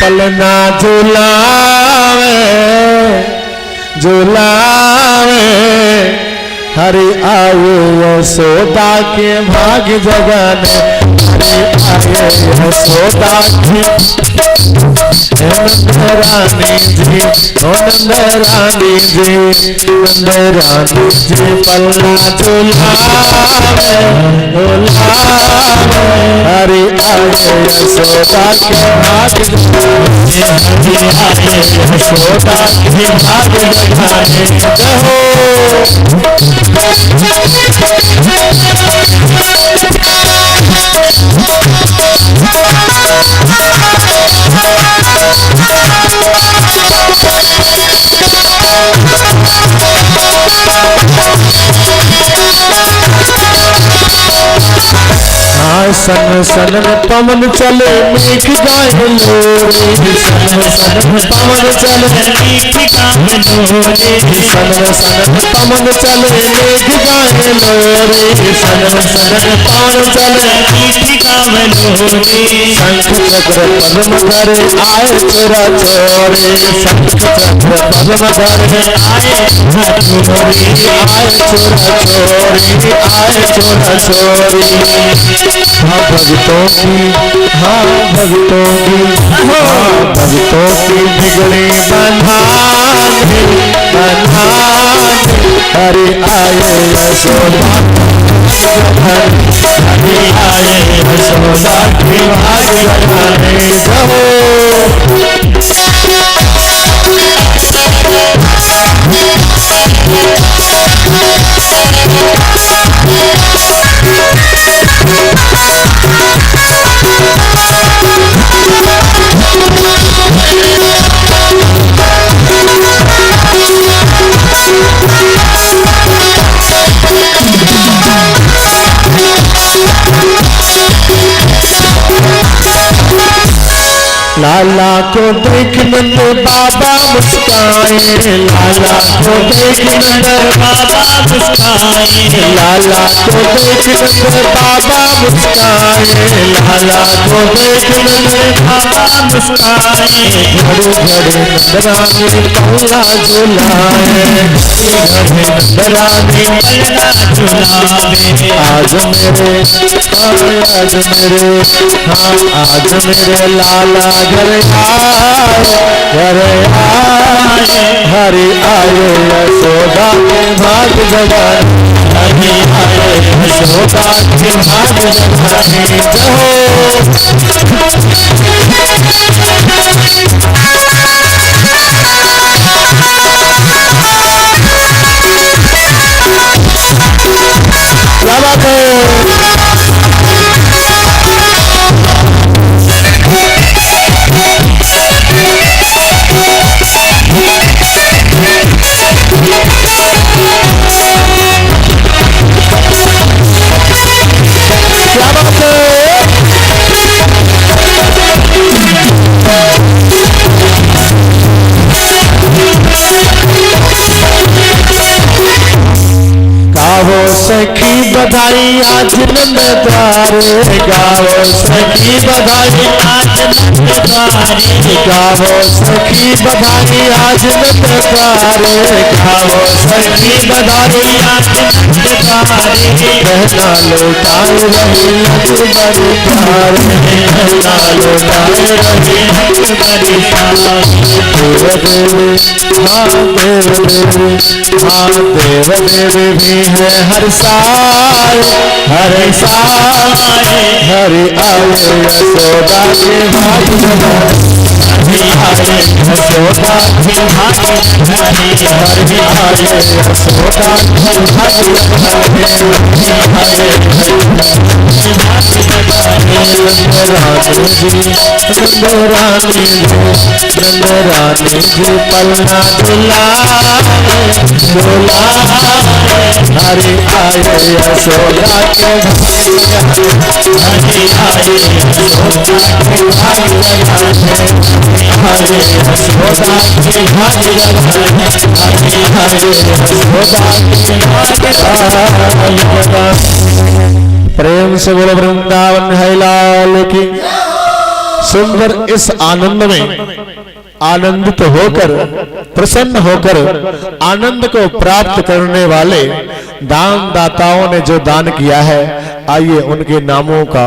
पलना झुलावे झुलावे हरि आये यशोदा के भाग जगाने हरि आये यशोदा की नंद रानी जी ओ नंद रानी जी नंद रानी जी पलना झुलावे झुलावे हरि आये यशोदा के भाग जगाने हरि आये यशोदा के भाग जगाने जहो सन सन पवन चले मेघ गाए लोरी सन सन पवन चले मेघ गाए लोरी सन सन पवन चले मेघ गाए लोरी सन सन पवन चले मेघ गाए लोरी शंख चक्र पद्म धरे आए चोरा चोरी शंख चक्र पद्म धरे आए चोरी आए चोरा चोरी आए चोरा चोरी हाँ भक्तों की हाँ भक्तों की हाँ भक्तों की बिगड़ी बंधाने बंधाने हरि आये यशोदा हरि आये यशोदा की भाग जगाने जहो लाला को देख नंद बाबा मुस्काए लाला को देख नंद बाबा मुस्काए लाला को देख नंद बाबा मुस्काए लाला को देख नंद बाबा मुस्काए घड़े घड़े नंदरानी पल्ला झुलाए घड़े नंदरानी पल्ला झुलाए आज मेरे हाँ आज मेरे लाला घर आए हरि आये यशोदा के भाग जगाने हरि आये यशोदा के भाग जगाने जहो क्या बात है सखी बधाई आज नंद द्वारे गाओ सखी बधाई आज नंद द्वारे गाओ सखी बधाई आज नंद द्वारे गाओ सखी बधाई आज नंद द्वारे कहना लौटाए रही अकबर प्यारे कहना लौटाए रही अकबर देव देवी हाँ देव देवी हाँ देव देवी भी है हर साल हरि आये यशोदा के भाग जगाने हरि आये यशोदा के भाग जगाने हरि आये यशोदा के भाग जगाने रानी जी पलना झुलावे झुलावे हरि आये यशोदा के भाग हरि आये यशोदा के भाग जगाने हरि यशोदा के भाग जगाने हरि आये यशोदा के भाग जगाने। प्रेम से बोलो वृंदावन है लाल की। सुंदर इस आनंद में आनंदित होकर प्रसन्न होकर आनंद को प्राप्त करने वाले दान दाताओं ने जो दान किया है, आइए उनके नामों का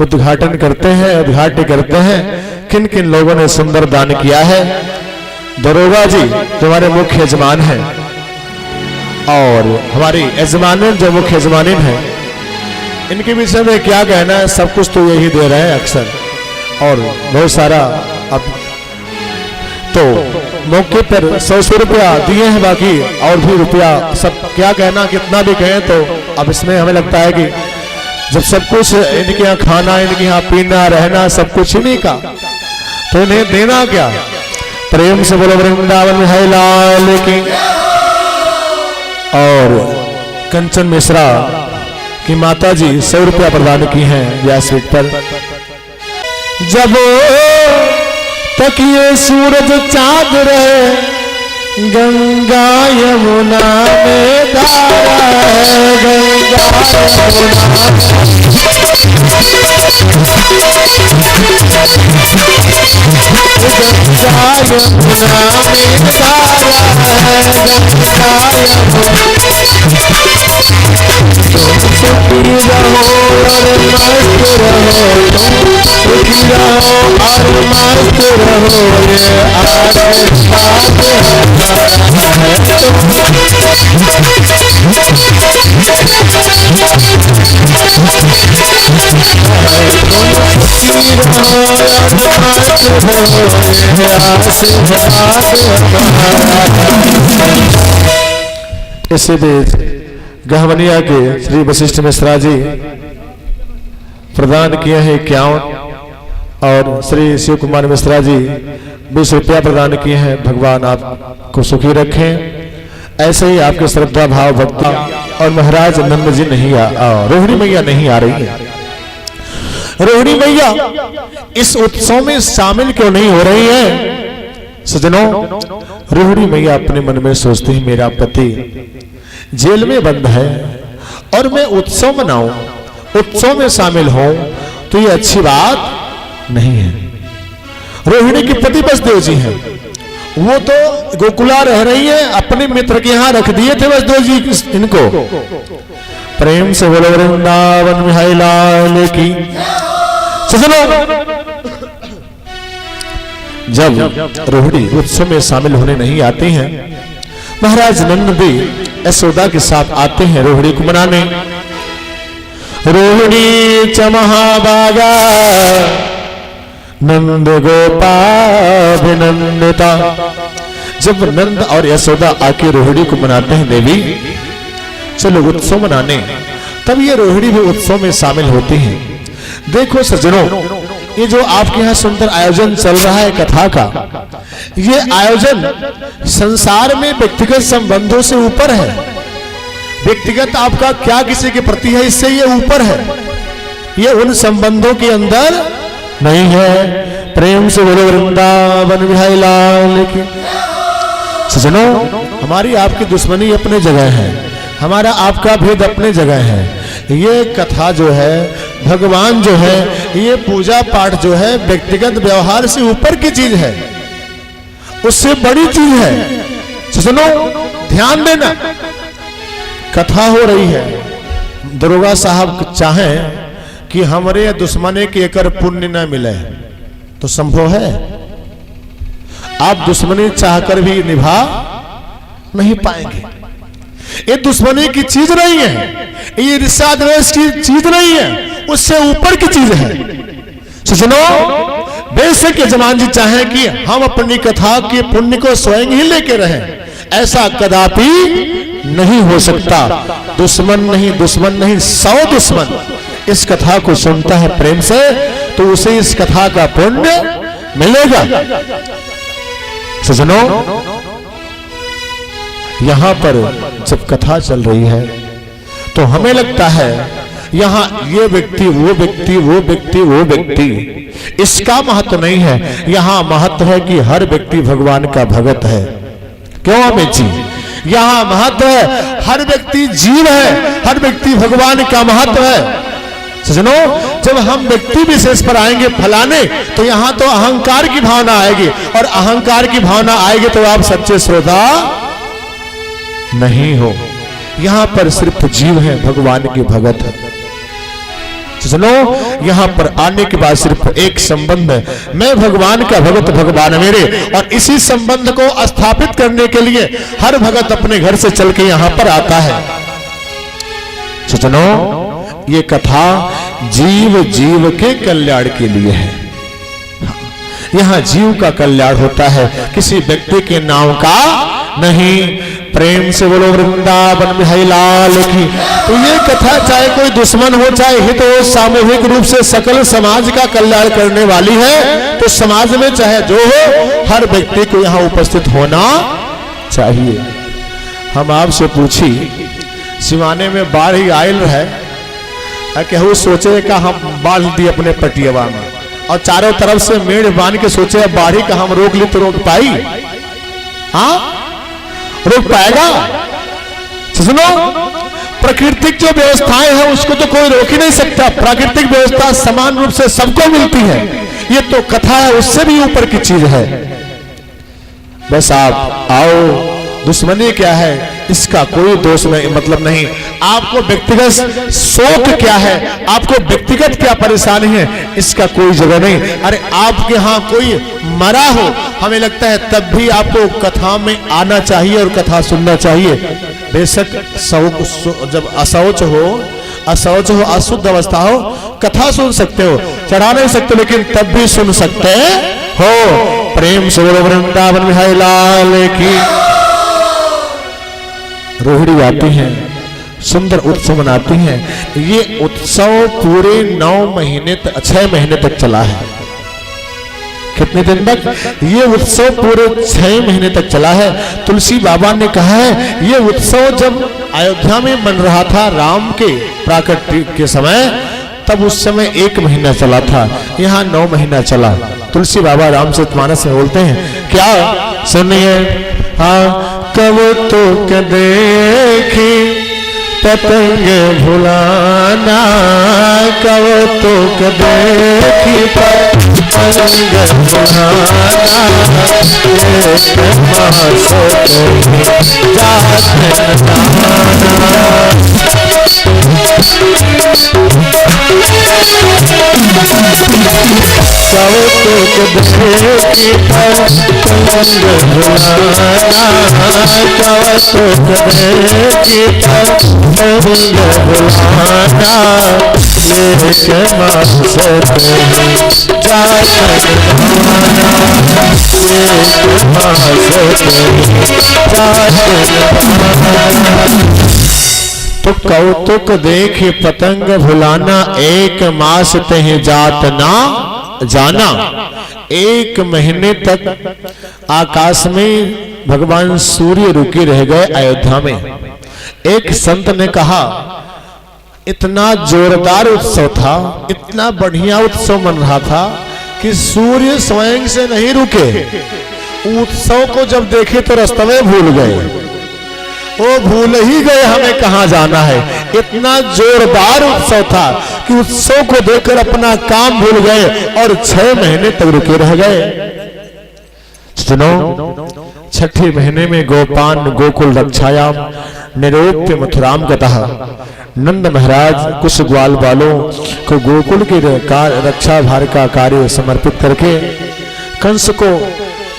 उद्घाटन करते हैं, उद्घाटन करते हैं किन किन लोगों ने सुंदर दान किया है। दरोगा जी तुम्हारे मुख्य यजमान हैं और हमारी यजमानिन जो मुख्य यजमानिन है, इनके विषय में क्या कहना है, सब कुछ तो यही दे रहे हैं अक्सर और बहुत सारा। अब तो मौके पर 100 रुपया दिए हैं, बाकी और भी रुपया सब क्या कहना, कितना भी कहें तो अब इसमें हमें लगता है कि जब सब कुछ इनके यहाँ खाना, इनके यहाँ पीना, रहना सब कुछ इन्हीं का, तो इन्हें देना क्या। प्रेम से बोलो वृंदावन बिहारी लाल की। और कंचन मिश्रा की माता जी 100 रुपया प्रदान की हैं व्यासपीठ पर। जब तक ये सूरज चांद रहे, गंगा यमुना में धारा है, गंगा सुखी रहो और मस्त रहो, सुखी रहो और मस्त रहो, ये आशीर्वाद इसी बीच गहवनिया के श्री वशिष्ठ मिश्रा जी प्रदान किए हैं 51 और श्री शिव कुमार मिश्रा जी 20 रुपया प्रदान किए हैं। भगवान आपको सुखी रखें। ऐसे ही आपके श्रद्धा भाव भक्ति। और महाराज नंद जी नहीं रोहिणी मैया नहीं आ रही है। रोहिणी मैया इस उत्सव में शामिल क्यों नहीं हो रही है? सजनों, रोहिणी मैया अपने मन में सोचती है मेरा पति जेल में बंद है और मैं उत्सव मनाऊं, उत्सव में शामिल हूं, तो ये अच्छी बात नहीं है। रोहिणी के पति वसुदेव जी हैं, वो तो गोकुला रह रही है, अपने मित्र के यहां रख दिए थे वसुदेव जी इनको। प्रेम से बोलो वृंदावन बिहारी लाल की। जब रोहिणी उत्सव में शामिल होने नहीं आती हैं, महाराज नंद भी यशोदा के साथ आते हैं रोहिणी को मनाने। रोहिणी च महाभागा नंद गोपाभिनंदिता। जब नंद और यशोदा आके रोहिणी को मनाते हैं देवी चलो उत्सव मनाने, तब ये रोहिणी भी उत्सव में शामिल होती हैं। देखो सज्जनों, ये जो आपके यहाँ सुंदर आयोजन चल रहा है कथा का, ये आयोजन संसार में व्यक्तिगत संबंधों से ऊपर है। व्यक्तिगत आपका क्या किसी के प्रति है, इससे ये ऊपर है, ये उन संबंधों के अंदर नहीं है। प्रेम से बोलो वृंदावन बिहारी लाल की। सज्जनों, हमारी आपकी दुश्मनी अपने जगह है, हमारा आपका भेद अपने जगह है। ये कथा जो है, भगवान जो है, ये पूजा पाठ जो है व्यक्तिगत व्यवहार से ऊपर की चीज है, उससे बड़ी चीज है। सुनो, ध्यान देना, कथा हो रही है, दरोगा साहब चाहें कि हमारे दुश्मने के एकर पुण्य न मिले तो संभव है? आप दुश्मनी चाहकर भी निभा नहीं पाएंगे। ये दुश्मनी की चीज नहीं है, ये रिश्ता द्वेष की चीज नहीं है, उससे ऊपर की चीज है। सुनो, बेशक यजमान जी चाहें कि हम अपनी कथा के पुण्य को स्वयं ही लेके रहें, ऐसा कदापि नहीं हो सकता। दुश्मन नहीं, दुश्मन नहीं, 100 दुश्मन इस कथा को सुनता है प्रेम से, तो उसे इस कथा का पुण्य मिलेगा। सुनो, यहां पर जब कथा चल रही है तो हमें लगता है यहां ये व्यक्ति, वो व्यक्ति, वो व्यक्ति, वो व्यक्ति, इसका महत्व नहीं है। यहां महत्व है कि हर व्यक्ति भगवान का भगत है। क्यों अमित जी? यहां महत्व है हर व्यक्ति जीव है, हर व्यक्ति भगवान का महत्व है। सज्जनों, जब हम व्यक्ति विशेष पर आएंगे फलाने, तो यहां तो अहंकार की भावना आएगी, और अहंकार की भावना आएगी तो आप सच्चे श्रोता नहीं हो। यहां पर सिर्फ जीव है, भगवान की भगत है। सुनो, यहां पर आने के बाद सिर्फ एक संबंध है, मैं भगवान का भगत, भगवान मेरे, और इसी संबंध को स्थापित करने के लिए हर भगत अपने घर से चल के यहां पर आता है। सुनो, ये कथा जीव जीव के कल्याण के लिए है। यहां जीव का कल्याण होता है, किसी व्यक्ति के नाम का नहीं। प्रेम से बोलो वृंदावन बिहारी लाल की। तो ये कथा चाहे कोई दुश्मन हो चाहे हित हो, सामूहिक रूप से सकल समाज का कल्याण करने वाली है। तो समाज में चाहे जो हो, हर व्यक्ति को यहाँ उपस्थित होना चाहिए। हम आपसे पूछी, सिवाने में बाढ़ ही आयल है, केहू सोचे का हम बांध दी अपने पटियावा में, और चारों तरफ से मेढ़ बांध के सोचे बाढ़ी का हम रोक ली तो रोक पाई? हाँ, रोक पाएगा? सुनो, प्राकृतिक जो व्यवस्थाएं हैं उसको तो कोई रोक ही नहीं सकता। प्राकृतिक व्यवस्था समान रूप से सबको मिलती है। ये तो कथा है, उससे भी ऊपर की चीज है। बस आप आओ, दुश्मनी क्या है इसका कोई दोष नहीं, मतलब नहीं। आपको व्यक्तिगत शोक क्या है, आपको व्यक्तिगत क्या परेशानी है, इसका कोई जगह नहीं। अरे आपके यहाँ कोई मरा हो, हमें लगता है तब भी आपको कथा में आना चाहिए और कथा सुनना चाहिए। बेशक जब असौच हो, अशुद्ध अवस्था हो, कथा सुन सकते हो, चढ़ा नहीं सकते, लेकिन तब भी सुन सकते हो। प्रेम से बोलो वृंदावन बिहारी लाल की। रोहिणी आती हैं, सुंदर उत्सव मनाती हैं। ये उत्सव पूरे 9 महीने तक, 6 महीने तक चला है। कितने दिन तक? ये उत्सव पूरे 6 महीने तक चला है। तुलसी बाबा ने कहा है, ये उत्सव जब अयोध्या में बन रहा था राम के प्राकट्य के समय, तब उस समय 1 महीना चला था, यहाँ 9 महीना चला। तुलसी बाबा रामचरितमानस में बोलते हैं क्या? सुनिए, हाँ, कब तो देखी पतंग भुलाना, कब तो देखी पतंग भुलाना, एक मास देखी पतंग भुलाना, देखी पतंग भुलाना, एक मास तो कौतुक देखे पतंग भुलाना, एक मास तह जात ना जाना। 1 महीने तक आकाश में भगवान सूर्य रुके रह गए अयोध्या में। एक संत ने कहा, इतना जोरदार उत्सव था, इतना बढ़िया उत्सव मन रहा था कि सूर्य स्वयं से नहीं रुके। उत्सव को जब देखे तो रास्ते में भूल गए, वो भूल ही गए हमें कहां जाना है। इतना जोरदार उत्सव था कि उत्सव को देखकर अपना काम भूल गए और 6 महीने तक रुके रह गए। सुनो, 6ठे महीने में गोपान गोकुल रक्षायाम निरूप्य मथुराम गतः। नंद महाराज कुछ ग्वाल बालों को गोकुल के रक्षा भार का कार्य समर्पित करके कंस को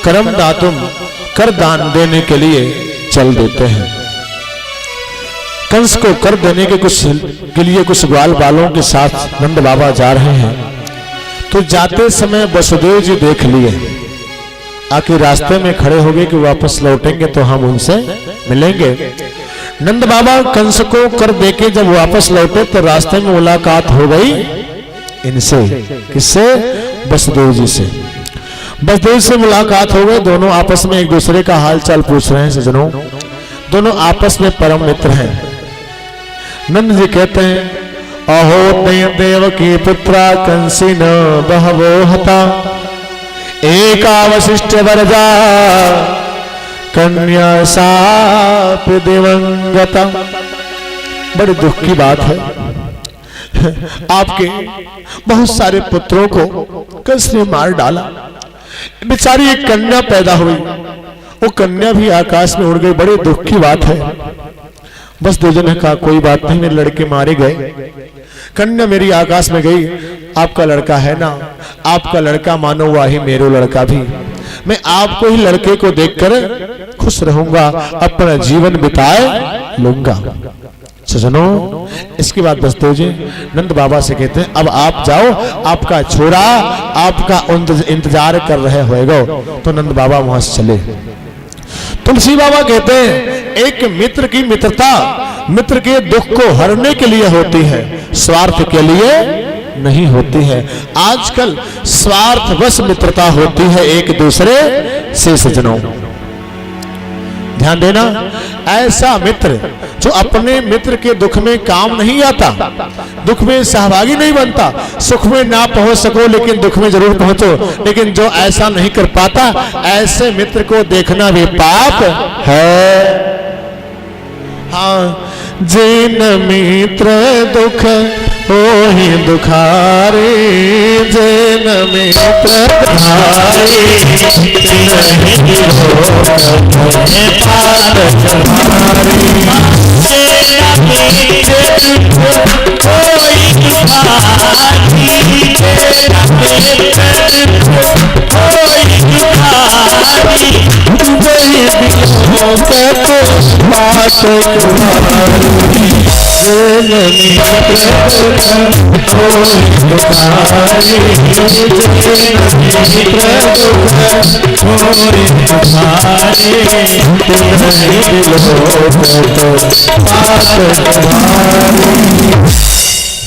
करम दातुम कर दान देने के लिए चल देते हैं। कंस को कर देने के लिए कुछ ग्वाल बालों के साथ नंद बाबा जा रहे हैं। तो जाते समय वसुदेव जी देख लिए, आखिर रास्ते में खड़े हो गए कि वापस लौटेंगे तो हम उनसे मिलेंगे। नंद बाबा कंस को कर देके जब वापस लौटे तो रास्ते में मुलाकात हो गई इनसे। किससे? वसुदेव जी से। वसुदेव से मुलाकात हो गई, दोनों आपस में एक दूसरे का हाल चाल पूछ रहे हैं। सज्जनों, दोनों आपस में परम मित्र हैं। नंद जी कहते हैं, अहो देव की पुत्रा कंसिन बहवो हता, एकावशिष्ट वरजा कन्या साप दिवंगता। बड़े दुख की बात है, आपके बहुत सारे पुत्रों को कंस ने मार डाला। बेचारी एक कन्या पैदा हुई, वो कन्या भी आकाश में उड़ गई। बड़े दुख की बात है। बस दो जन ने कहा कोई बात नहीं, मेरे लड़के मारे गए, कन्या मेरी आकाश में गई, आपका लड़का है ना, आपका लड़का मानो हुआ ही मेरो लड़का भी, मैं आपको ही लड़के को देखकर खुश रहूंगा, अपना जीवन बिताए लूंगा। सजनों, इसके बाद बस दो जी नंद बाबा से कहते हैं अब आप जाओ, आपका छोरा आपका इंतजार कर रहे होएगा। तो नंद बाबा वहां से चले। तुलसी बाबा कहते हैं एक मित्र की मित्रता मित्र के दुख को हरने के लिए होती है, स्वार्थ के लिए नहीं होती है। आजकल स्वार्थवश मित्रता होती है एक दूसरे से। सज्जनों ध्यान देना, ऐसा मित्र जो अपने मित्र के दुख में काम नहीं आता, दुख में सहभागी नहीं बनता, सुख में ना पहुंच सको लेकिन दुख में जरूर पहुंचो, लेकिन जो ऐसा नहीं कर पाता, ऐसे मित्र को देखना भी पाप है। हाँ, जिन मित्र दुख ओहि दुखारे, जिन मित्र धारे,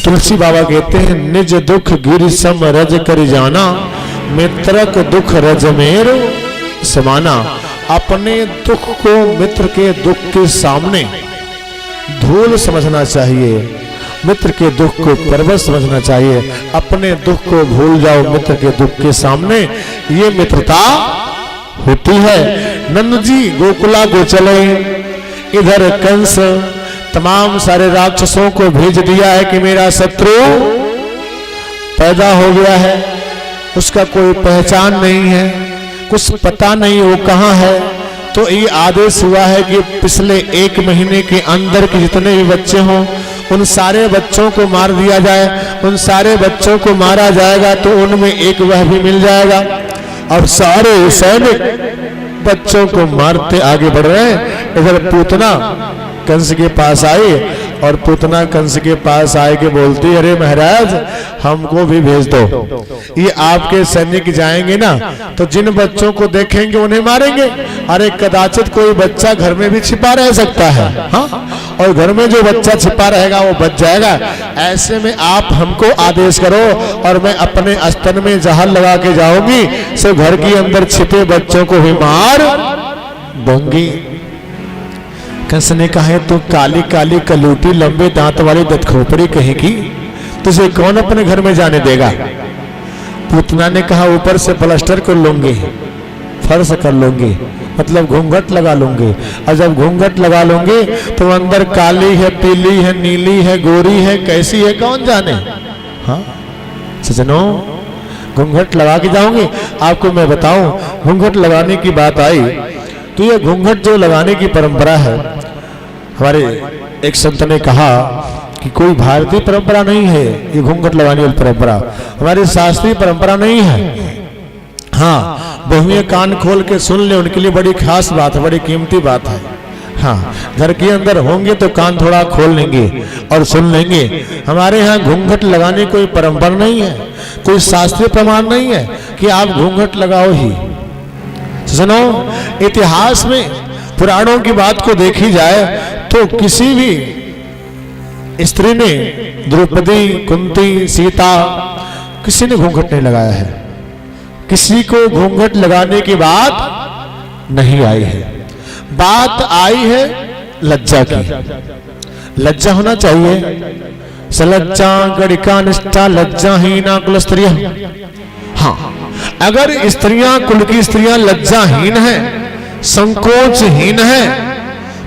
तुलसी बाबा कहते हैं निज दुख गिर सम रज कर जाना, मित्रक दुख रज मेरो समाना। अपने दुख को मित्र के दुख के सामने धूल समझना चाहिए, मित्र के दुख को पर्वत समझना चाहिए। अपने दुख को भूल जाओ मित्र के दुख के सामने, ये मित्रता होती है। नंद जी गोकुला को चले, इधर कंस तमाम सारे राक्षसों को भेज दिया है कि मेरा शत्रु पैदा हो गया है, उसका कोई पहचान नहीं है, कुछ पता नहीं वो कहाँ है। तो ये आदेश हुआ है कि पिछले 1 महीने के अंदर के जितने भी बच्चे हों उन सारे बच्चों को मार दिया जाए। उन सारे बच्चों को मारा जाएगा तो उनमें एक वह भी मिल जाएगा। अब सारे सैनिक बच्चों को मारते आगे बढ़ रहे हैं। इधर पूतना कंस के पास आई और पूतना कंस के पास आए के बोलती अरे महाराज हमको भी भेज दो, ये आपके सैनिक जाएंगे ना तो जिन बच्चों को देखेंगे उन्हें मारेंगे। अरे कदाचित कोई बच्चा घर में भी छिपा रह सकता है, हाँ, और घर में जो बच्चा छिपा रहेगा वो बच जाएगा। ऐसे में आप हमको आदेश करो और मैं अपने स्तन में जहर लगा के जाऊंगी, सो घर के अंदर छिपे बच्चों को भी मार दूंगी। कंस ने कहा तो काली काली कलूटी लंबे दांत वाली दतखोपड़ी कहेगी, तुझे कौन अपने घर में जाने देगा। पूतना ने कहा ऊपर से प्लास्टर कर लूंगी, फर्श कर लूंगी, मतलब घूंघट लगा लूंगी, और जब घूंघट लगा लूंगी तो अंदर काली है, पीली है, नीली है, गोरी है, कैसी है कौन जाने। हाँ सजनों, घूंघट लगा के जाऊंगी। आपको मैं बताऊं, घूंघट लगाने की बात आई तो ये घूंघट जो लगाने की परंपरा है, हमारे एक संत ने कहा कि कोई भारतीय परंपरा नहीं है ये घूंघट लगाने वाली परंपरा, हमारी शास्त्रीय परंपरा नहीं है। हाँ, बहुएं कान खोल के सुन ले, उनके लिए बड़ी खास बात है, बड़ी कीमती बात है। हाँ, घर के अंदर होंगे तो कान थोड़ा खोल लेंगे और सुन लेंगे। हमारे यहाँ घूंघट लगाने कोई परंपरा नहीं है, कोई शास्त्रीय प्रमाण नहीं है कि आप घूंघट लगाओ ही। सुनो, इतिहास में पुराणों की बात को देखी जाए तो किसी भी स्त्री ने, द्रौपदी, कुंती, सीता, किसी ने घूंघट नहीं लगाया है। किसी को घूंघट लगाने की बात नहीं आई है। बात आई है लज्जा की। लज्जा होना चाहिए। सलज्जा गणिका निष्ठा लज्जाहीना कुल स्त्रियां। हाँ, अगर स्त्रियां, कुल की स्त्रियां लज्जाहीन हैं, संकोचहीन हैं,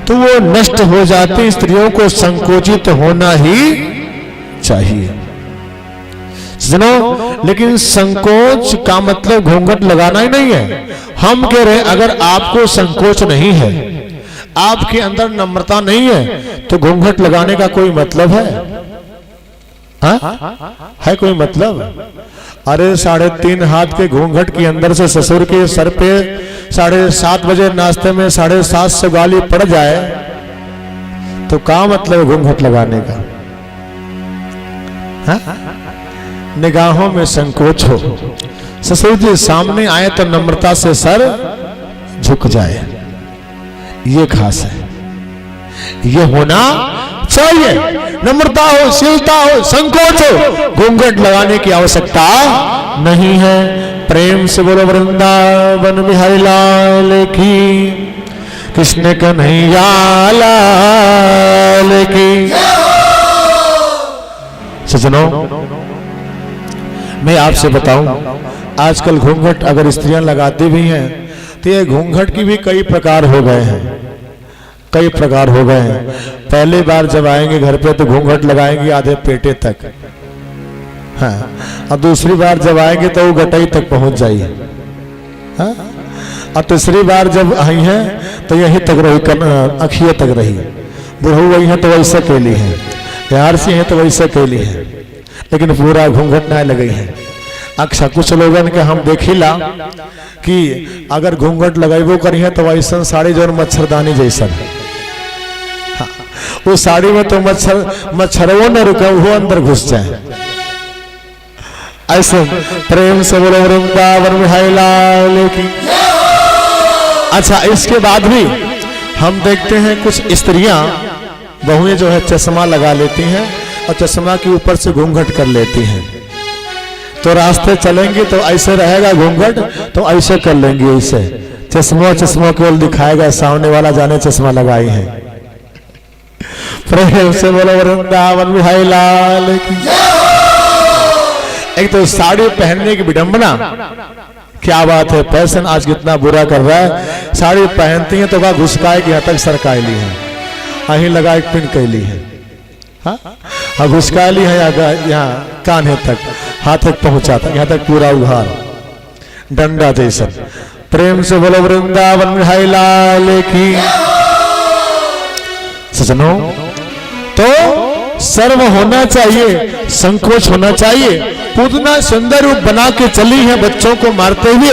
तो वो नष्ट हो जाती। स्त्रियों को संकोचित होना ही चाहिए। सुनो, लेकिन संकोच का मतलब घूंघट लगाना ही नहीं है। हम कह रहे हैं अगर आपको संकोच नहीं है, आपके अंदर नम्रता नहीं है, तो घूंघट लगाने का कोई मतलब है? है कोई मतलब? अरे 3.5 हाथ के घूंघट के अंदर से ससुर के सर पे 7:30 बजे नाश्ते में 750 गाली पड़ जाए तो क्या मतलब घूंघट लगाने का? निगाहों में संकोच हो, ससुर जी सामने आए तो नम्रता से सर झुक जाए, ये खास है, ये होना चाहिए। नम्रता हो, शीलता हो, संकोच हो, घूंघट लगाने की आवश्यकता नहीं है। प्रेम से बोलो वृंदावन बिहारी लाल की, कृष्ण कन्हैया लाल की। सज्जनों, मैं आपसे बताऊं, आजकल घूंघट अगर स्त्रियां लगाती भी हैं तो ये घूंघट की भी कई प्रकार हो गए हैं, कई प्रकार हो गए हैं। पहली बार जब आएंगे घर पे तो घूंघट लगाएंगे आधे पेटे तक, हाँ, और दूसरी बार जब आएंगे तो वो गटाई तक पहुंच जाइए, हाँ? और तीसरी बार जब आई हैं तो यहीं तक रही, अखिए तक रही। बुढ़ऊ वही है तो वैसे केली है, यार सी है तो वैसे केली है, लेकिन पूरा घूंघट ना लगी है। अच्छा, कुछ लोगन के हम देखिला कि अगर घूंघट लगाइबो करी है तो वैसा साड़ी जो मच्छरदानी जैसा है, हाँ, वो साड़ी में तो मच्छरवो न रुके, वो अंदर घुस जाए। ऐसे प्रेम से बोलो वृंदावन बिहारी लाल की। अच्छा, इसके बाद भी हम देखते हैं कुछ स्त्रियां बहुएं जो है चश्मा लगा लेती हैं और चश्मा के ऊपर से घूंघट कर लेती हैं। तो रास्ते चलेंगे तो ऐसे रहेगा घूंघट, तो ऐसे कर लेंगे, ऐसे चश्मा केवल दिखाएगा, सामने वाला जाने चश्मा लगाई है। प्रेम से बोलो वृंदावन बिहारी लाल की। एक तो साड़ी पहनने की विडंबना, क्या बात है, फैशन आज कितना बुरा कर रहा है। साड़ी पहनती है तो वह घुसकाए कि यहाँ तक सरकायली है, अही लगा एक पिन कैली है, हाँ, घुसकायली है यहाँ कान्हे तक, हाथ तक पहुंचा था, यहाँ तक पूरा उघार डंडा जैसा। प्रेम से बोलो वृंदावन बिहारी लाल की। सजनों, तो शर्म होना चाहिए, संकोच होना चाहिए। पूतना सुंदर रूप बना के चली है बच्चों को मारते हुए,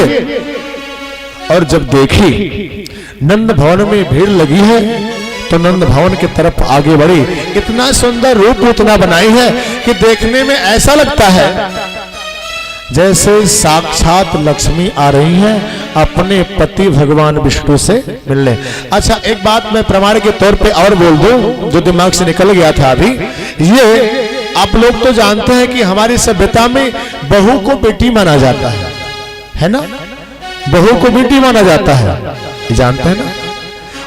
और जब देखी नंद भवन में भीड़ लगी है तो नंद भवन की तरफ आगे बढ़ी। इतना सुंदर रूप उतना बनाई है कि देखने में ऐसा लगता है जैसे साक्षात लक्ष्मी आ रही हैं अपने पति भगवान विष्णु से मिलने। अच्छा, एक बात मैं प्रमाण के तौर पे और बोल दूं जो दिमाग से निकल गया था अभी। ये आप लोग तो जानते हैं कि हमारी सभ्यता में बहू को बेटी माना जाता है ना? बहू को बेटी माना जाता है, ये जानते हैं ना?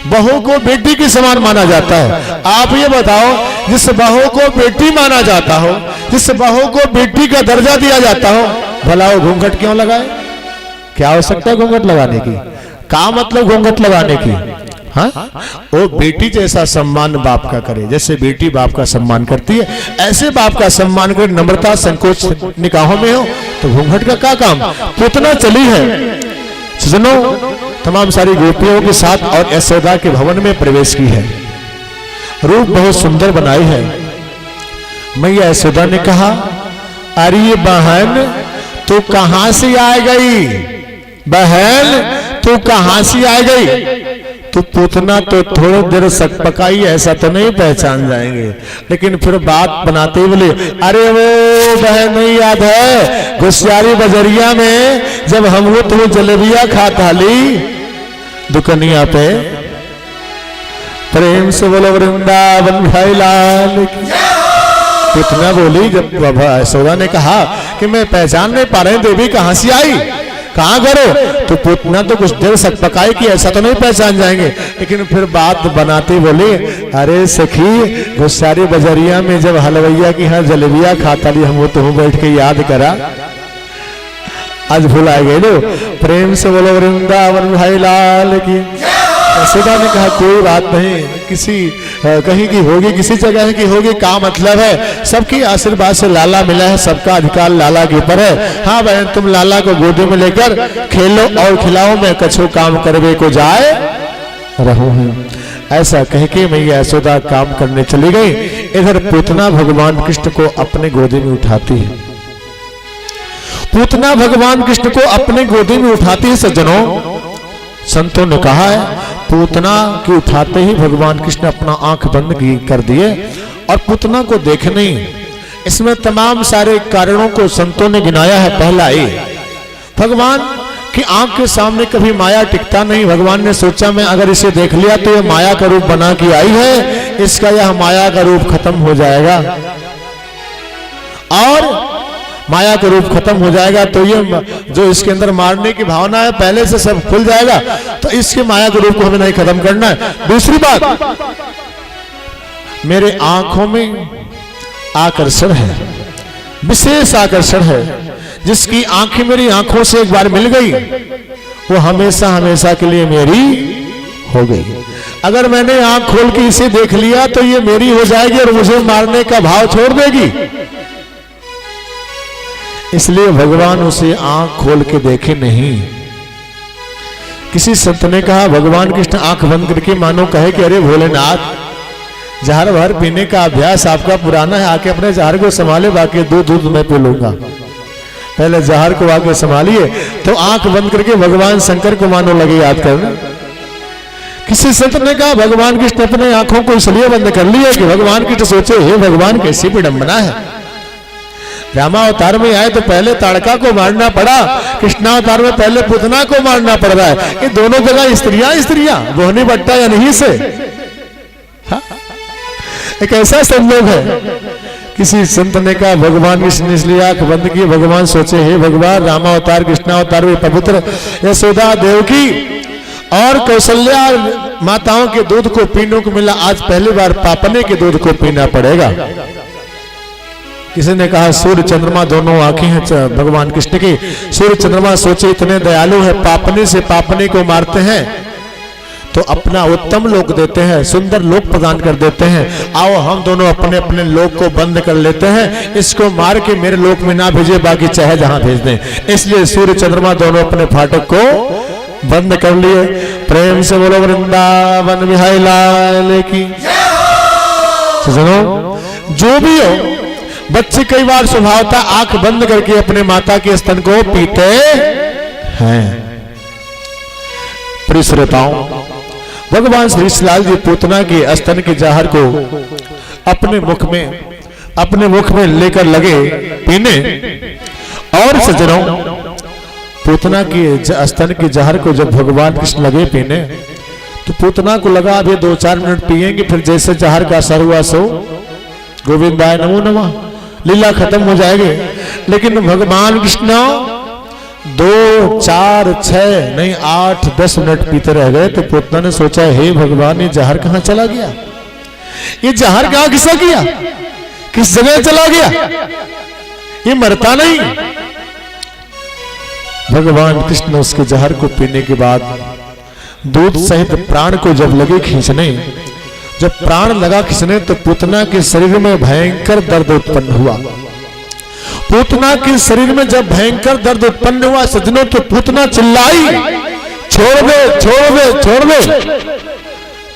बहू को बेटी के समान माना जाता है। आप ये बताओ, जिस बहू को बेटी माना जाता हो, जिस बहू को बेटी का दर्जा दिया जाता हो, भला वो घूंघट क्यों लगाए? क्या आवश्यकता है घूंघट लगाने की? क्या मतलब घूंघट लगाने की? हाँ, वो बेटी जैसा सम्मान बाप का करे, जैसे बेटी बाप का सम्मान करती है, ऐसे बाप का सम्मान करे। नम्रता संकोच निकाहों में हो तो घूंघट का क्या काम? कितना चली है। सुनो, तमाम सारी गोपियों के साथ और यशोदा के भवन में प्रवेश की है। रूप बहुत सुंदर बनाई है। मैया यशोदा ने कहा, अरे बहन तू कहां से आ गई? बहन तू कहां से आ गई? तो पूतना तो थोड़ी देर सक पकाई, ऐसा तो नहीं पहचान जाएंगे, लेकिन फिर बात बनाते ही बोले, अरे वो बहन नहीं याद है घुसियारी बजरिया में जब हम वो तुम्हें जलेबिया खाता ली दुकनिया पे। प्रेम से बोलो वृंदावन बिहारी लाल की। पूतना बोली, जब यशोदा ने कहा कि मैं पहचान नहीं पा रहे देवी कहां से आई, कहां करो, तो पूतना तो कुछ देर सक पकाई कि ऐसा तो नहीं पहचान जाएंगे, लेकिन फिर बात बनाती बोली, अरे सखी घुसारी बजरिया में जब हलवैया की यहाँ जलेबिया खाता ली हम, वो तुम बैठ के याद करा, आज भुला गए लो। प्रेम से बोलो वृंदावन बिहारी लाल की। यशोदा ने कहा कोई बात नहीं, किसी कहीं की होगी, किसी जगह की होगी, का मतलब है सबकी आशीर्वाद से लाला मिला है, सबका अधिकार लाला के ऊपर है। हाँ बहन, तुम लाला को गोदी में लेकर खेलो और खिलाओ, मैं कछु काम करवे को जाए रहो है। ऐसा कह के मैया यशोदा काम करने चली गई। इधर पूतना भगवान कृष्ण को अपने गोदी में उठाती है। पूतना भगवान कृष्ण को अपने गोदी में उठाती है। सज्जनों, संतों ने कहा है पूतना की उठाते ही भगवान कृष्ण अपना आंख बंद कर दिए और पूतना को देखे नहीं। इसमें तमाम सारे कारणों को संतों ने गिनाया है। पहला ये, भगवान की आंख के सामने कभी माया टिकता नहीं। भगवान ने सोचा मैं अगर इसे देख लिया तो ये माया का रूप बना के आई है, इसका यह माया का रूप खत्म हो जाएगा और माया का रूप खत्म हो जाएगा तो ये जो इसके अंदर मारने की भावना है पहले से सब खुल जाएगा, तो इसके माया के रूप को हमें नहीं खत्म करना है। दूसरी बात, मेरे आंखों में आकर्षण है, विशेष आकर्षण है। जिसकी आंखें मेरी आंखों से एक बार मिल गई वो हमेशा हमेशा के लिए मेरी हो गई। अगर मैंने आंख खोल के इसे देख लिया तो ये मेरी हो जाएगी और मुझे मारने का भाव छोड़ देगी। इसलिए भगवान उसे आंख खोल के देखे नहीं। किसी संत ने कहा भगवान कृष्ण आंख बंद करके मानो कहे कि अरे भोलेनाथ, जहर भर पीने का अभ्यास आपका पुराना है, आके अपने जहर को संभाले, बाकी दूध मैं पी लूंगा। पहले जहर को आके संभालिए। तो आंख बंद करके भगवान शंकर को मानो लगे याद करना। किसी संत ने कहा भगवान कृष्ण अपने आंखों को इसलिए बंद कर लिया कि भगवान कृष्ण सोचे हे भगवान कैसी विडंबना है, रामावतार में आए तो पहले ताड़का को मारना पड़ा, कृष्णावतार में पहले पूतना को मारना पड़ रहा है। ये दोनों जगह स्त्रियां बोहनी बट्टा या नहीं से। हाँ? एक ऐसा संयोग है। किसी संत ने कहा भगवान कृष्ण ने इसलिए आंख बंद की, भगवान सोचे हे भगवान रामावतार कृष्णावतार में पवित्र यशोदा देवकी और कौशल्या माताओं के दूध को पीने को मिला, आज पहली बार पापने के दूध को पीना पड़ेगा। किसी ने कहा सूर्य चंद्रमा दोनों आंखें हैं भगवान कृष्ण की। सूर्य चंद्रमा सोचे इतने दयालु है, पापने से पापने को मारते हैं तो अपना उत्तम लोक देते हैं, सुंदर लोक प्रदान कर देते हैं। आओ हम दोनों अपने अपने लोक को बंद कर लेते हैं, इसको मार के मेरे लोक में ना भेजे, बाकी चाहे जहां भेज दें। इसलिए सूर्य चंद्रमा दोनों अपने फाटक को बंद कर लिए। प्रेम से बोलो वृंदावन बिहारी लाल की। सुनो, जो भी हो, बच्चे कई बार स्वभावता आंख बंद करके अपने माता के स्तन को पीते हैं। प्रिय श्रोताओं, भगवान श्री लाल जी पूतना के स्तन के जहर को अपने मुख में लेकर लगे पीने। और सज्जनों, पूतना के स्तन के जहर को जब भगवान कृष्ण लगे पीने तो पूतना को लगा अभी 2-4 मिनट पिएंगे, फिर जैसे जहर का असर हुआ सो गोविंदाय नमो नमः, लीला खत्म हो जाएगी। लेकिन भगवान कृष्ण 2, 4, 6 नहीं 8-10 मिनट पीते रह गए। तो पूतना ने सोचा हे भगवान, ये जहर कहां चला गया, ये जहर कहां किसा किया, किस जगह चला गया, ये मरता नहीं। भगवान कृष्ण उसके जहर को पीने के बाद दूध सहित प्राण को जब लगे खींचने, जब प्राण लगा खींचने तो पूतना के शरीर में भयंकर दर्द उत्पन्न हुआ। पूतना के शरीर में जब भयंकर दर्द उत्पन्न हुआ सज्जनों, तो पूतना चिल्लाई छोड़ दे छोड़ दे छोड़ दे।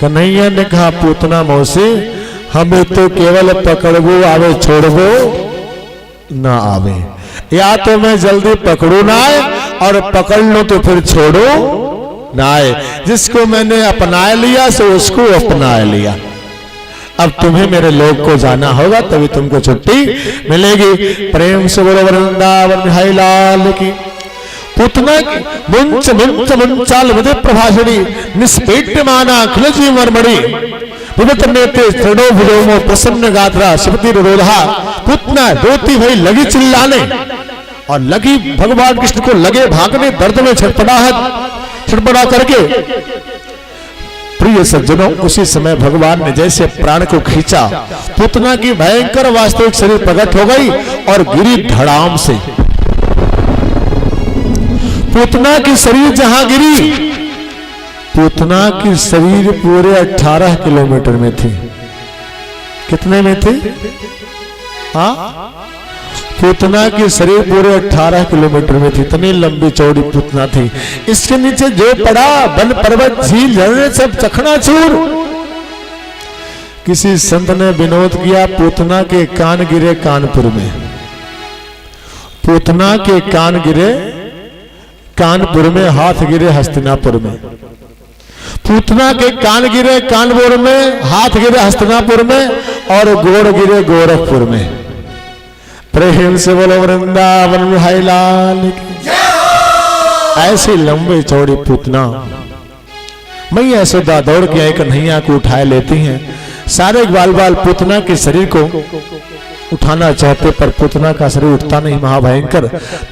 कन्हैया ने कहा पूतना मौसी, हमें तो केवल पकड़बो आवे, छोड़बो ना आवे। या तो मैं जल्दी पकड़ू ना आए और पकड़ लो तो फिर छोड़ो ना आए। जिसको मैंने अपना लिया सो उसको अपना लिया। अब तुम्हें मेरे लोक को जाना होगा, तभी तुमको छुट्टी मिलेगी। प्रेम से बोलो वृंदावन बिहारी लाल की। पूतना मुंच मुंच मुंचाल विदे प्रभाषणी निष्पेट्यमाना खिलजी मरमड़ी विविध नेते त्रिडो भुजोमो प्रसन्न गात्रा शिवती रोधा। पूतना रोती हुई लगी चिल्लाने और लगी भगवान कृष्ण को लगे भागने, दर्द में छटपटा करके। प्रिय सज्जनों, उसी समय भगवान ने जैसे प्राण को खींचा, पूतना की भयंकर वास्तविक शरीर प्रकट हो गई और गिरी धड़ाम से। पूतना की शरीर जहां गिरी, पूतना की शरीर पूरे 18 किलोमीटर में थी। कितने में थी? हाँ, पूतना की शरीर पूरे 18 किलोमीटर में थी। इतनी लंबी चौड़ी पूतना थी। इसके नीचे जो पड़ा वन पर्वत झील झरने सब चकनाचूर। किसी संत ने विनोद किया, पूतना के कान गिरे कानपुर में। पूतना के कान गिरे कानपुर में, हाथ गिरे हस्तिनापुर में। पूतना के कान गिरे कानपुर में, हाथ गिरे हस्तिनापुर में, और गोड़ गिरे गोरखपुर में। प्रेम से बोलो वृंदावन बिहारी लाल की। ऐसी लंबी चौड़ी पूतना मैया यशोदा दौड़ के आई कन्हैया को उठाए लेती हैं। सारे ग्वाल बाल पूतना के शरीर को उठाना चाहते, पर पूतना का शरीर उठता नहीं, महाभयंकर।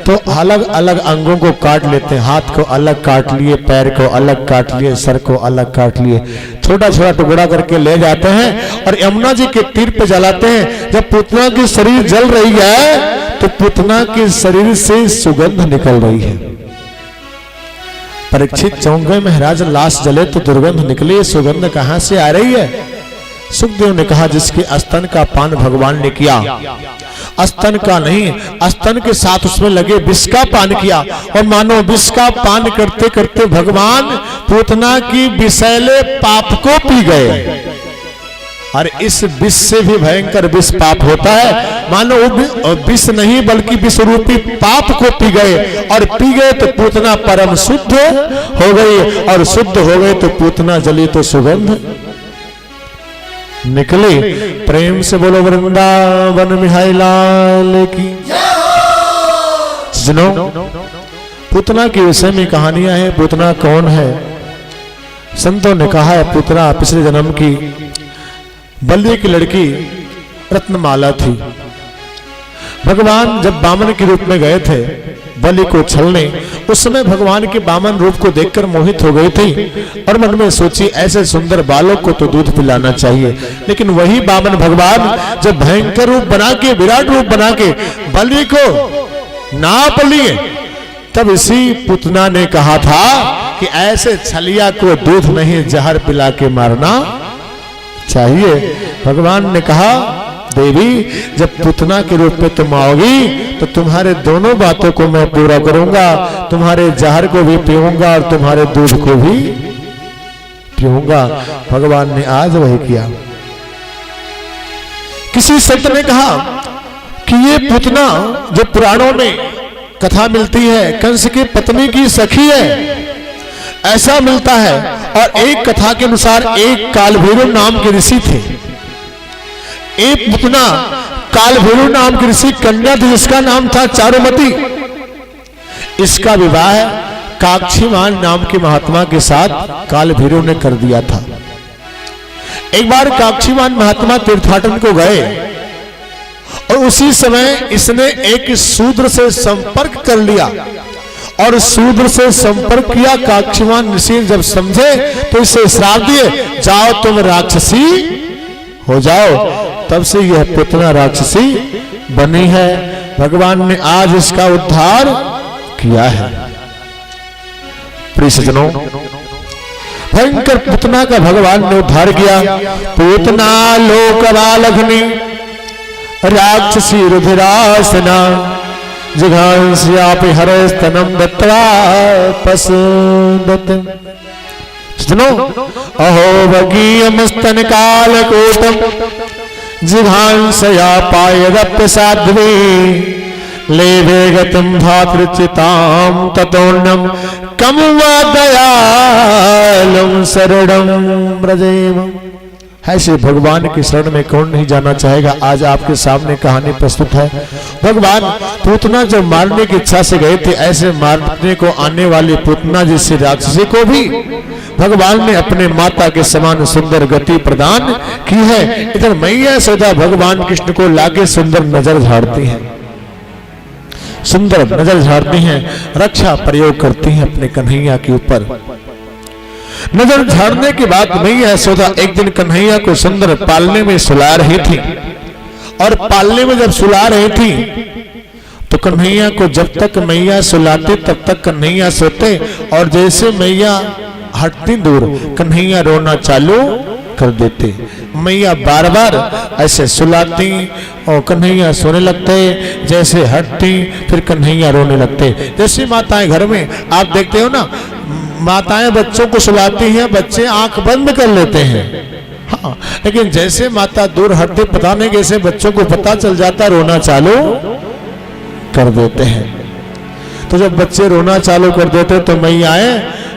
तो अलग अलग अंगों को काट लेते हैं। हाथ को अलग काट लिए, पैर को अलग काट लिए, सर को अलग काट लिए, छोटा छोटा टुकड़ा करके ले जाते हैं और यमुना जी के तीर पे जलाते हैं। जब पूतना की शरीर जल रही है तो पूतना के शरीर से सुगंध निकल रही है। परीक्षित चौंक गए, महाराज लाश जले तो दुर्गंध निकली, सुगंध कहां से आ रही है? सुखदेव ने कहा, जिसके स्तन का पान भगवान ने किया, स्तन का नहीं, स्तन के साथ उसमें लगे विष का पान किया, और मानो विष का पान करते करते भगवान पूतना की विषैले पाप को पी गए। और इस विष से भी भयंकर विष पाप होता है। मानो विष नहीं बल्कि विष रूपी पाप को पी गए, और पी गए तो पूतना परम शुद्ध हो गई, और शुद्ध हो गए तो पूतना जली तो सुगंध निकली। प्रेम से बोलो वृंदावन बिहारी लाल की। सुनो, पूतना के विषय में कहानियां हैं। पूतना कौन है? संतों ने कहा है, पूतना पिछले जन्म की बलि की लड़की रत्नमाला थी। भगवान जब बामन के रूप में गए थे बलि को छलने, उस समय भगवान के बामन रूप को देखकर मोहित हो गई थी और मन में सोची, ऐसे सुंदर बालक को तो दूध पिलाना चाहिए। लेकिन वही बामन भगवान जब भयंकर रूप बना के, विराट रूप बना के बलि को नाप लिए, तब इसी पूतना ने कहा था कि ऐसे छलिया को दूध नहीं जहर पिला के मारना चाहिए। भगवान ने कहा, देवी जब पूतना के रूप में तुम आओगी तो तुम्हारे दोनों बातों को मैं पूरा करूंगा, तुम्हारे जहर को भी पीऊंगा और तुम्हारे दूध को भी पीऊंगा। भगवान ने आज वही किया। किसी संत ने कहा कि ये पूतना जो पुराणों में कथा मिलती है कंस की पत्नी की सखी है, ऐसा मिलता है। और एक कथा के अनुसार एक कालभैरव नाम के ऋषि थे। एक पूतना कालभैरव नाम की ऋषि कन्या थी, जिसका नाम था चारुमती। इसका विवाह काक्षीमान नाम के महात्मा के साथ कालभैरव ने कर दिया था। एक बार काक्षीमान महात्मा तीर्थाटन को गए और उसी समय इसने एक शूद्र से संपर्क कर लिया, और शूद्र से संपर्क किया। काक्षीमान ऋषि जब समझे तो इसे श्राप दिए, जाओ तुम राक्षसी हो जाओ। तब से यह पूतना राक्षसी बनी है। भगवान ने आज इसका उद्धार किया है। प्रिय सज्जनों, भयंकर पूतना का भगवान ने उद्धार किया। पूतना लोकवालघ्नि राक्षसी रुधिरासना जिघांस्यापि हरस्तनम दत्त्वा पसंदत। सुनो, अहो भगीयमस्तन कालकोटम जिघांसया पायदप्य साध्वी लेभे गतिम धातृचिताम ततोन्नम कम वा दयालुम शरणम व्रजेम। ऐसे भगवान की शरण में कौन नहीं जाना चाहेगा। आज आपके सामने कहानी प्रस्तुत है। भगवान पूतना जब मारने की इच्छा से गए थे, ऐसे मारने को आने वाली पूतना जैसी राक्षसी को भी भगवान ने अपने माता के समान सुंदर गति प्रदान की है। इधर मैया यशोदा भगवान कृष्ण को लाके सुंदर नजर झाड़ती हैं, सुंदर नजर झाड़ती हैं, रक्षा प्रयोग करती हैं अपने कन्हैया के ऊपर। नजर झाड़ने के बाद मैया यशोदा एक दिन कन्हैया को सुंदर पालने में सुला रही थी, और पालने में जब सुला रही थी तो कन्हैया को जब तक मैया सुलाते तब तक कन्हैया सोते, और जैसे मैया हटती दूर, कन्हैया रोना चालू कर देते। मैया बार बार ऐसे सुलाती और कन्हैया सोने लगते, जैसे हटती फिर कन्हैया रोने लगते। जैसे माताएं घर में आप देखते हो ना, माताएं बच्चों को सुलाती हैं, बच्चे आंख बंद कर लेते हैं। हाँ, लेकिन जैसे माता दूर हटते, पता नहीं कैसे बच्चों को पता चल जाता, रोना चालू कर देते हैं। तो जब बच्चे रोना चालू कर देते तो मैयाएं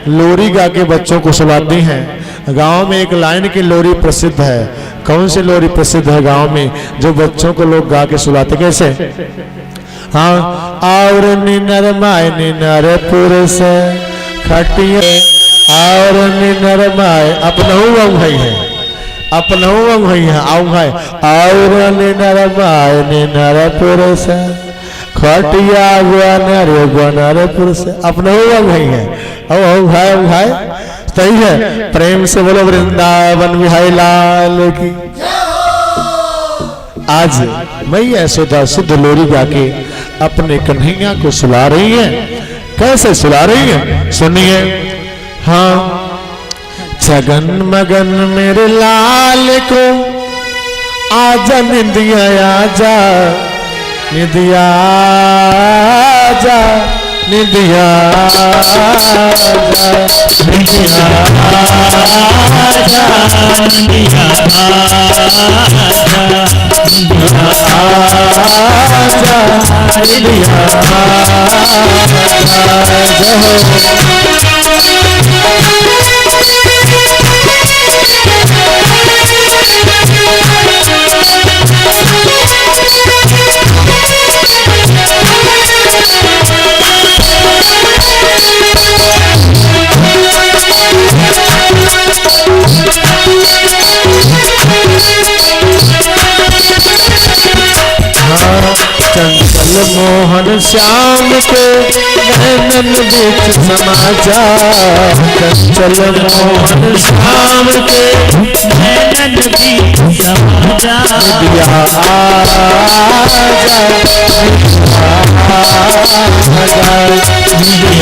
लोरी गा के बच्चों को सुलाती हैं। गांव में एक लाइन की लोरी प्रसिद्ध है। कौन सी लोरी प्रसिद्ध है गांव में, जो बच्चों को लोग गा के सुलाते? कैसे? हाँ, और निनर माय निनर पुरुष खटिए, और निनर माय अपनहु भाई है, अपनहु भाई है, आऊ भाई, और निनर माय निनर पुरुष खटिया गुनर पुरुष, अपनहु भाई है, औ भाई सही है। प्रेम से बोलो वृंदावन बिहारी लाल की। आज मैया यशोदा शुद्ध लोरी गा के अपने कन्हैया को सुला रही है। कैसे सुला रही है सुनिए। हाँ, जगन मगन मेरे लाल को आजा निंदिया, आजा निंदिया, आजा निंदिया, आजा निंदिया, आजा निंदिया, आजा निंदिया, चंचल मोहन श्याम के नैनन बीच समा जा, चंचल मोहन श्याम के नैनन बीच समा जा, निदिया आजा, निदिया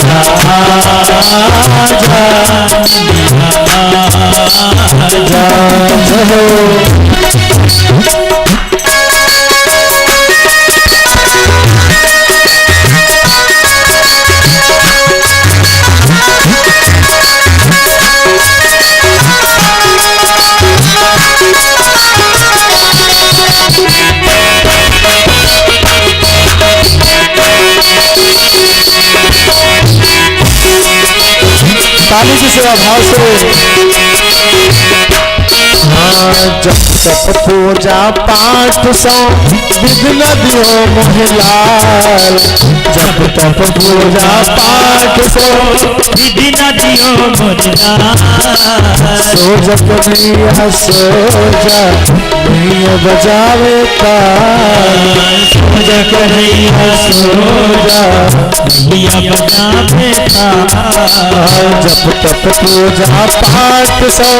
ताली की सेवा भाव से। हाँ, जब तक पूजा पाठ सो विघ्न दियो मोहलाल, जब तक पूजा पाठ सो विघ्न दियो मोहलाल, सो जब नहीं सो जा नहीं बजावे ताल, सो जब नहीं सो जा नहीं बजावे ताल, जब तक पूजा पाठ सो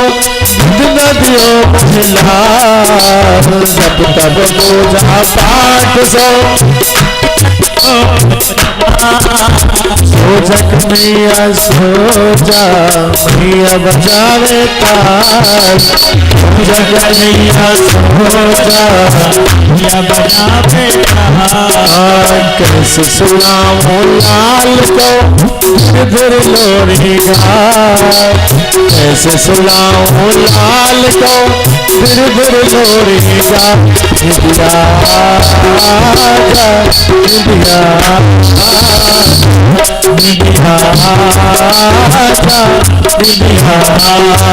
विघ्न दियो मोहलाल, जब तक पूजा पाठ सो जग मैया सो जा मैया बजावे ताल, जग मैया सो जा मैया बजावे ताल, कैसे सुनाऊं लाल को इधर लोरी गा, कैसे सुनाऊं लाल को इधर लोरी गा, निदिया आजा, निदिया निदिया आजा, निदिया आजा।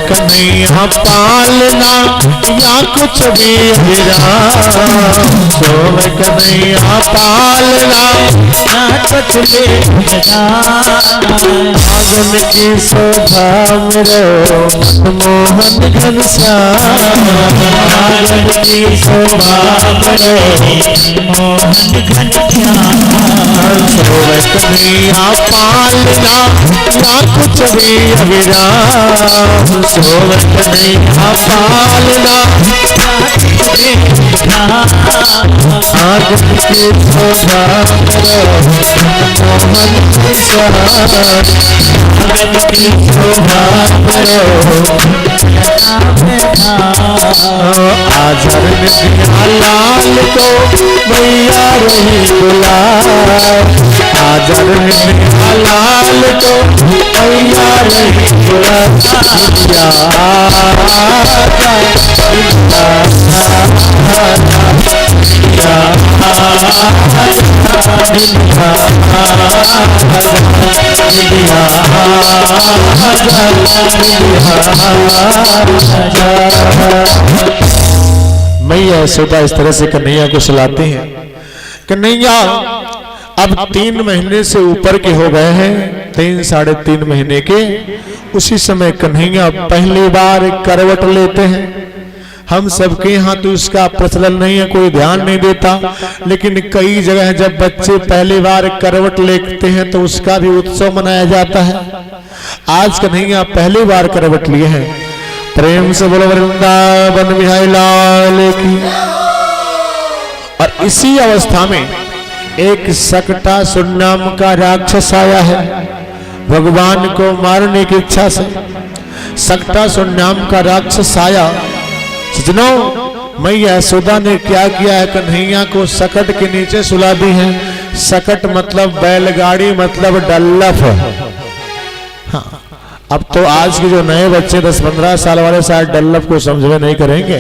कन्हैया पालना या कुछ भी हिरा, सो कन्हैया पालना या कुछ चले आंगन की शोभा मेरो मनमोहन घनश्याम आंगन की शोभा मेरो मोहन घनश्याम सोवे कन्हैया पालना ना कुछ भी अविराम सोवे कन्हैया पालना आंगन की शोभा मेरो मनमोहन घनश्याम आंगन की शोभा मेरो आजर निधिया लाल को मैया रही बुला आजर निधिया लाल को मैया रही बुला मैया यशोदा इस तरह से कन्हैया को सुलाती हैं। कन्हैया अब 3 महीने से ऊपर के हो गए हैं, 3 साढ़े 3 महीने के। उसी समय कन्हैया पहली बार करवट लेते हैं। हम सबके यहाँ तो इसका प्रचलन नहीं है, कोई ध्यान नहीं देता, लेकिन कई जगह जब बच्चे पहली बार करवट लेते हैं तो उसका भी उत्सव मनाया जाता है। आज कन्हैया पहली बार करवट लिए हैं। प्रेम से बोलो वृंदावन बिहारी लाल की। और इसी अवस्था में एक सकटासुर नाम का राक्षस आया है भगवान को मारने की इच्छा से। सकटासुर नाम का राक्षस आया। सज्जनों, मैया यशोदा ने क्या किया है, कन्हैया को सकट के नीचे सुला दी है। सकट मतलब बैलगाड़ी, मतलब डल्लफ। हाँ, अब तो आज के जो नए बच्चे 10-15 साल वाले शायद डल्लफ को समझ में नहीं करेंगे।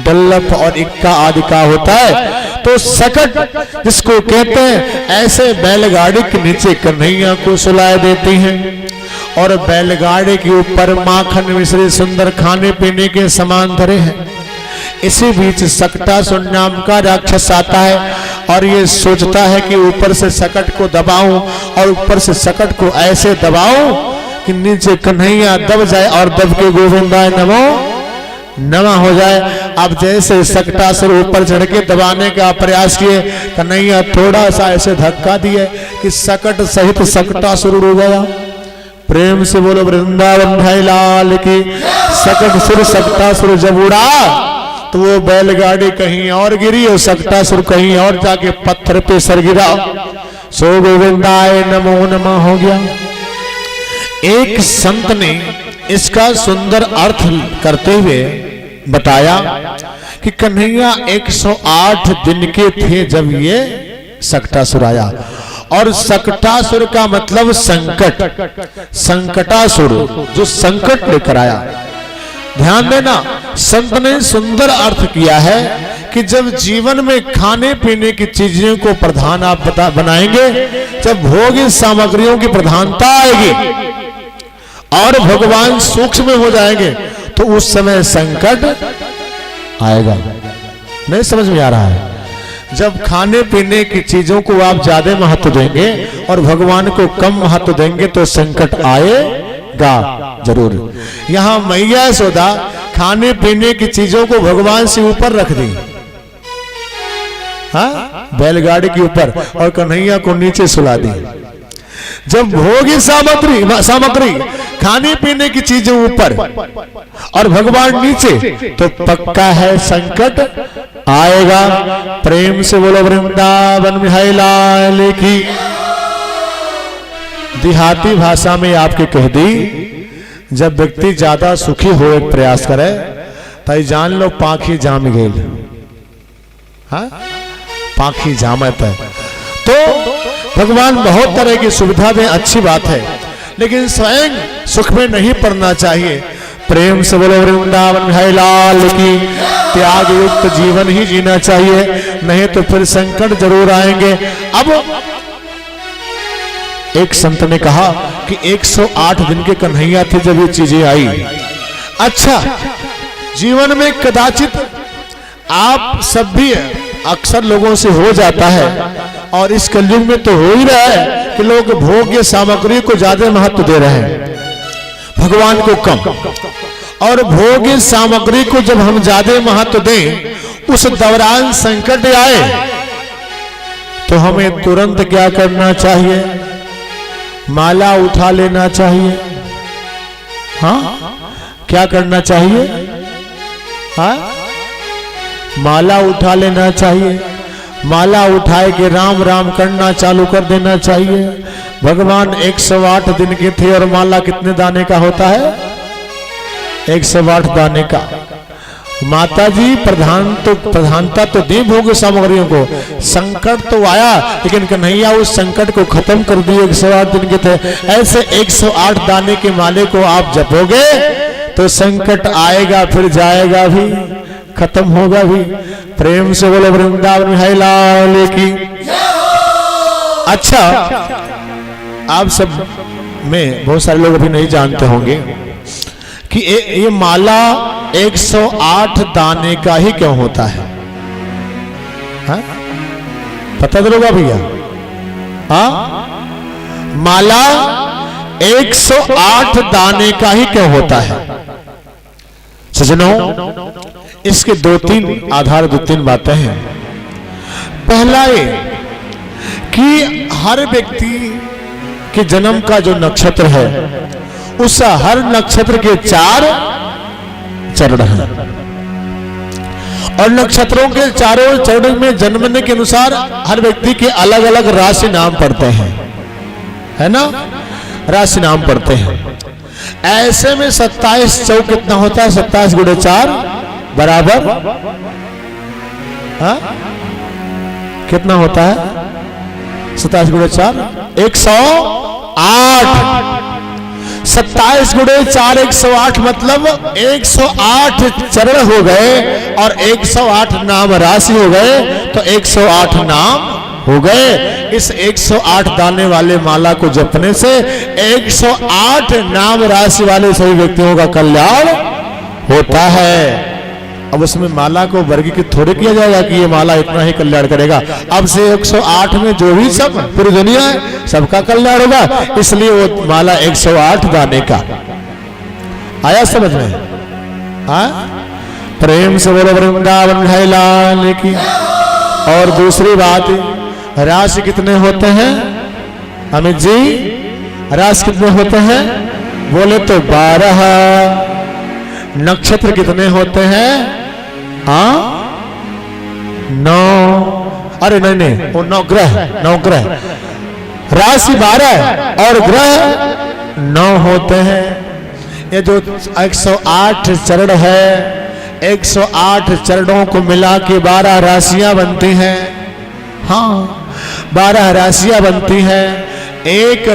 डल्लफ और इक्का आदि का होता है। तो सकट जिसको कहते हैं, ऐसे बैलगाड़ी के नीचे कन्हैया को सुलाए देती हैं और बैलगाड़ी के ऊपर माखन मिश्री सुंदर खाने पीने के सामान धरे हैं। इसी बीच सकटासुर नाम का राक्षस आता है और ये सोचता है कि ऊपर से सकट को दबाऊं और ऊपर से सकट को ऐसे दबाऊं कि नीचे कन्हैया दब जाए और दब के गोविंदाय नमो नमः हो जाए। अब जैसे सकटासुर ऊपर चढ़ के दबाने का प्रयास किए, कन्हैया थोड़ा सा ऐसे धक्का दिए कि सकट सहित सकटासुर उड़ गया। प्रेम से बोलो वृंदावन भाई लाल की। सकटसुर सकटासुर जब उड़ा तो वो बैलगाड़ी कहीं और गिरी और सकटासुर कहीं और जाके पत्थर पे सर गिरा। सो गोविंदाय नमो नमः हो गया। एक संत ने इसका सुंदर अर्थ करते हुए बताया कि कन्हैया 108 दिन के थे जब ये सकटासुर आया। और सकटासुर का मतलब संकट, संकटासुर जो संकट लेकर आया। ध्यान देना, संत ने सुंदर अर्थ किया है कि जब जीवन में खाने पीने की चीजों को प्रधान आप बनाएंगे, जब भोग्य सामग्रियों की प्रधानता आएगी और भगवान सूक्ष्म हो जाएंगे तो उस समय संकट आएगा। नहीं समझ में आ रहा है? जब खाने पीने की चीजों को आप ज्यादा महत्व देंगे और भगवान को कम महत्व देंगे तो संकट आएगा जरूर। यहां मैया यशोदा खाने पीने की चीजों को भगवान से ऊपर रख दी, हाँ, बैलगाड़ी के ऊपर, और कन्हैया को नीचे सुला दी। जब भोगी सामग्री खाने पीने की चीजें ऊपर और भगवान नीचे, तो पक्का है संकट आएगा। प्रेम से बोलो वृंदावन बिहारी लाल की। देहाती भाषा में आपके कह दी, जब व्यक्ति ज्यादा सुखी हो एक प्रयास करे तो जान लो पाखी जाम गेल। हाँ, पाखी जामत है। तो भगवान बहुत तरह की सुविधा दें, अच्छी बात है, लेकिन स्वयं सुख में नहीं पड़ना चाहिए। प्रेम से बोलो वृंदावन बिहारी लाल की। त्याग युक्त जीवन ही जीना चाहिए, नहीं तो फिर संकट जरूर आएंगे। अब एक संत ने कहा कि 108 दिन के कन्हैया थे जब ये चीजें आई। अच्छा, जीवन में कदाचित आप सब भी अक्सर लोगों से हो जाता है और इस कलयुग में तो हो ही रहा है कि लोग भोग्य सामग्री को ज्यादा महत्व दे रहे हैं, भगवान को कम। और भोग्य सामग्री को जब हम ज्यादा महत्व दें, उस दौरान संकट आए तो हमें तुरंत क्या करना चाहिए? माला उठा लेना चाहिए। हाँ, क्या करना चाहिए? हाँ, माला उठा लेना चाहिए। माला उठाए के राम राम करना चालू कर देना चाहिए। भगवान 108 दिन के थे और माला कितने दाने का होता है? 108 दाने का। माता जी प्रधानता तो दी भोग सामग्रियों को। संकट तो आया, लेकिन कन्हैया उस संकट को खत्म कर दिए। 108 दिन के थे। ऐसे 108 दाने के माले को आप जपोगे तो संकट आएगा फिर जाएगा भी, खत्म होगा भी। प्रेम से बोलो वृंदावन बिहारी लाल की। अच्छा, आप सब में बहुत सारे लोग अभी नहीं जानते होंगे कि ये माला 108 दाने का ही क्यों होता है? हा? पता चलोगा भैया? हाँ, माला 108 दाने का ही क्यों होता है? सज्जनों, इसके 2-3 आधार, 2-3 बातें हैं। पहला ये कि हर व्यक्ति के जन्म का जो नक्षत्र है, उस हर नक्षत्र के 4 चरण हैं और नक्षत्रों के चारों चरण में जन्मने के अनुसार हर व्यक्ति के अलग अलग राशि नाम पड़ते हैं, है ना? राशि नाम पड़ते हैं। ऐसे में 27 चौक कितना होता है? 27 गुणे 4 बराबर, हाँ, कितना होता है? 27 गुणे 4 108। 27 गुणे 4 108 मतलब 108 चरण हो गए और 108 नाम राशि हो गए, तो 108 नाम हो गए। इस 108 दाने वाले माला को जपने से 108 नाम राशि वाले सभी व्यक्तियों का कल्याण होता है। अब उसमें माला को वर्गीकृत थोड़े किया जाएगा कि ये माला इतना ही कल्याण करेगा। अब से 108 में जो भी सब पूरी दुनिया है, सबका कल्याण होगा, इसलिए वो माला 108 दाने का। आया समझ में? हाँ, प्रेम से बोलो वृंदावन बिहारी लाल की। और दूसरी बात, राशि कितने होते हैं अमित जी? राशि कितने होते हैं? बोले तो 12। नक्षत्र कितने होते हैं? हाँ, 9। अरे नहीं, वो 9 ग्रह, 9 ग्रह। राशि 12 और ग्रह 9 होते हैं। ये जो 108 चरण है, 108 चरणों को मिला के 12 राशियां बनती हैं। हाँ, 12 राशियां बनती हैं। एक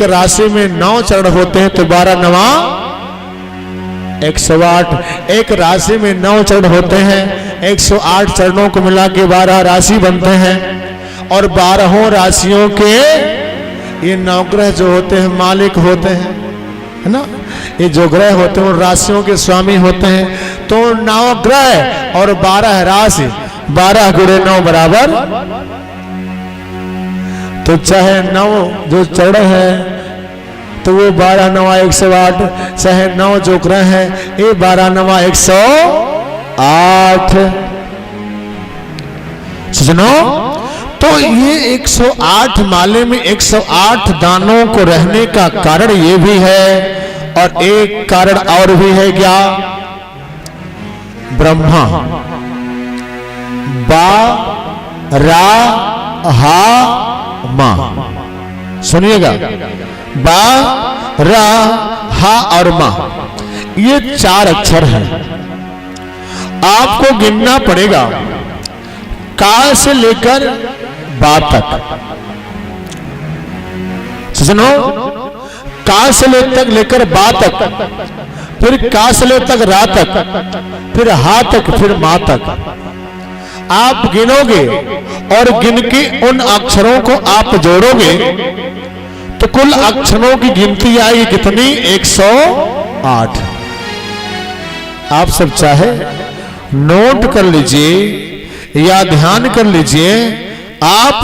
राशि में 9 चरण होते हैं, तो 12 9 108। एक राशि में 9 चरण होते हैं, 108 चरणों को मिला के 12 राशि बनते हैं। और 12 राशियों के ये 9 ग्रह जो होते हैं मालिक होते हैं, है ना? ये जो ग्रह होते हैं राशियों के स्वामी होते हैं। तो 9 ग्रह और 12 राशि, 12 गुणे 9 बराबर। तो चाहे 9 जो चरण है तो वो 12 9 108, चाहे 9 जो ग्रह है ये 12 9 108। सुनो, तो ये 108 माले में 108 दानों को रहने का कारण ये भी है, और एक कारण और भी है। क्या? ब्रह्मा बा रा हा मा। सुनिएगा, बा रा हा और मा, ये 4 अक्षर हैं। आपको गिनना पड़ेगा का से लेकर बा तक। सुनो, का से लेकर बा तक, फिर का से लेकर रा तक, फिर हा तक, फिर मा तक। आप गिनोगे और गिन के उन अक्षरों को आप जोड़ोगे तो कुल अक्षरों की गिनती आएगी कितनी? 108। आप सब चाहे नोट कर लीजिए या ध्यान कर लीजिए, आप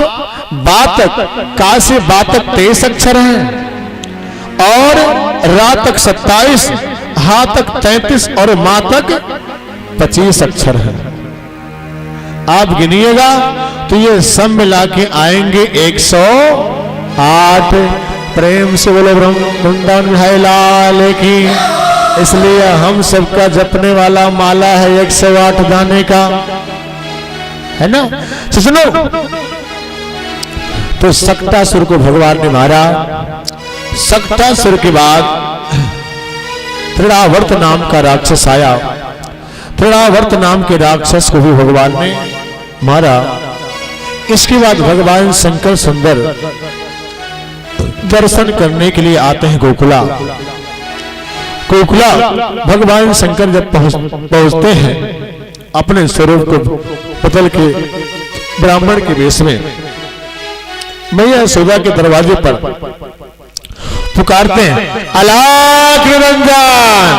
बातक का से बातक 23 अक्षर हैं और रा तक 27, हा तक 33 और मा तक 25 अक्षर हैं। आप गिनिएगा तो ये सब मिला के आएंगे 108। प्रेम से बोलो वृंदावन बिहारी लाल की। इसलिए हम सबका जपने वाला माला है 108 दाने का, है ना। तो सुनो, तो सक्तासुर को भगवान ने मारा। सक्तासुर के बाद तृणावर्त नाम का राक्षस आया। तृणावर्त नाम के राक्षस को भी भगवान ने मारा। इसके बाद भगवान शंकर सुंदर दर्शन करने के लिए आते हैं गोकुला। गोकुला भगवान शंकर जब पहुंचते हैं अपने स्वरूप को बदल के ब्राह्मण के वेश में मैया यशोदा के दरवाजे पर पुकारते हैं, अलाख निरंजन